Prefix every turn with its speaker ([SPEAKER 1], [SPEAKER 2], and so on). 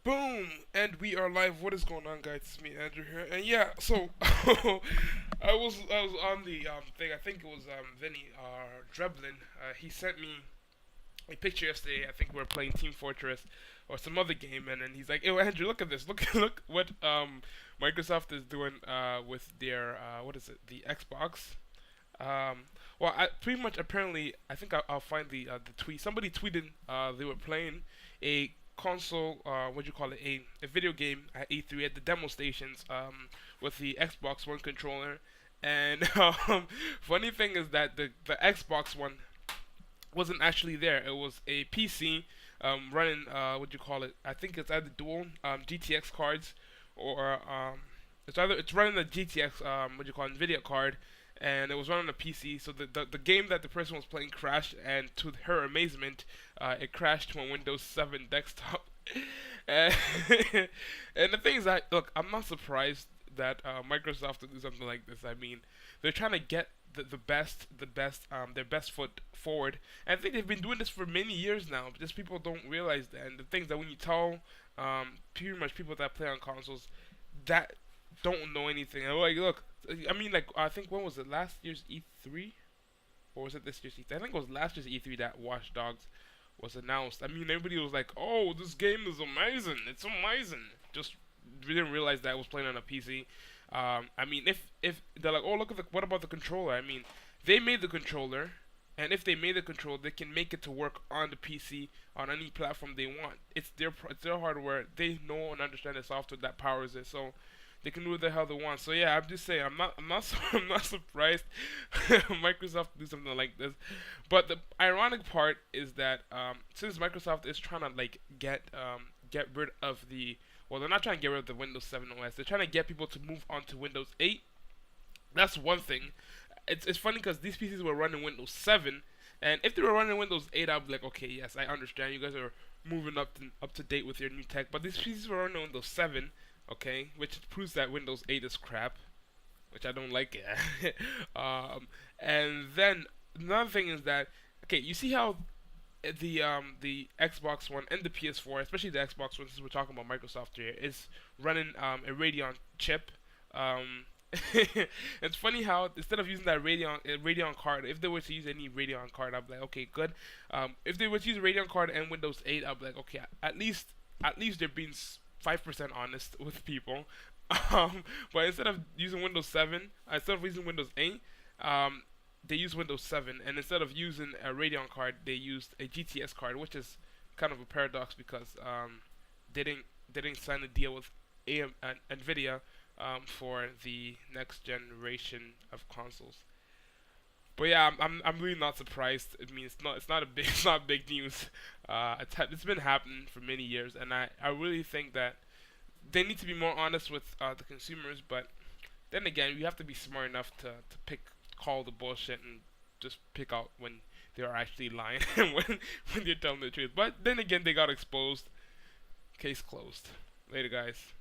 [SPEAKER 1] Boom! And we are live. What is going on, guys? It's me, Andrew here. And yeah, so I was on the thing. I think it was Vinny Dreblin. He sent me a picture yesterday. I think we were playing Team Fortress or some other game, and then he's like, "Yo, Andrew, look at this. Look what Microsoft is doing with their what is it? The Xbox." Um, well, pretty much apparently, I think I'll find the tweet. Somebody tweeted they were playing a console, what do you call it, a video game at E3 at the demo stations with the Xbox One controller. And funny thing is that the Xbox One wasn't actually there. It was a PC running, what do you call it? I think it's either dual GTX cards or it's running the GTX what do you call it, Nvidia card, and it was running on a PC. So the game that the person was playing crashed, and to her amazement, it crashed to a Windows 7 desktop. and, and the thing is that, look, I'm not surprised that Microsoft would do something like this. I mean, they're trying to get their best foot forward. And I think they've been doing this for many years now. But just people don't realize that. And the things that when you tell pretty much people that play on consoles that don't know anything, and like, look, I mean, like, I think when was it? Last year's E3, or was it this year's E3? I think it was last year's E3 that Watch Dogs was announced. I mean, everybody was like, "Oh, this game is amazing! It's amazing!" Just we didn't realize that it was playing on a PC. I mean, if they're like, "Oh, look at what about the controller?" I mean, they made the controller, and if they made the controller, they can make it to work on the PC on any platform they want. It's their hardware. They know and understand the software that powers it, so they can do what the hell they want. So yeah, I'm just saying, I'm not surprised Microsoft do something like this. But the ironic part is that since Microsoft is trying to like get rid of they're not trying to get rid of the Windows 7 OS. They're trying to get people to move on to Windows 8. That's one thing. It's funny because these PCs were running Windows 7, and if they were running Windows 8, I'd be like, okay, yes, I understand. You guys are moving up to date with your new tech. But these PCs were running Windows 7, okay, which proves that Windows 8 is crap, which I don't like it. And then another thing is that, okay, you see how the Xbox One and the PS4, especially the Xbox One, since we're talking about Microsoft here, is running a Radeon chip. Um, it's funny how instead of using that Radeon card, if they were to use any Radeon card, I'd be like, okay, good. If they were to use a Radeon card and Windows 8, I'd be like, okay, at least they're being 5% honest with people. But instead of using Windows 7, instead of using Windows 8, they use Windows 7, and instead of using a Radeon card, they used a GTX card, which is kind of a paradox because they didn't sign a deal with Nvidia for the next generation of consoles. But yeah, I'm really not surprised. I mean, it's not a big it's not big news. It's been happening for many years, and I really think that they need to be more honest with the consumers. But then again, you have to be smart enough to call the bullshit and just pick out when they are actually lying and when they're telling the truth. But then again, they got exposed. Case closed. Later, guys.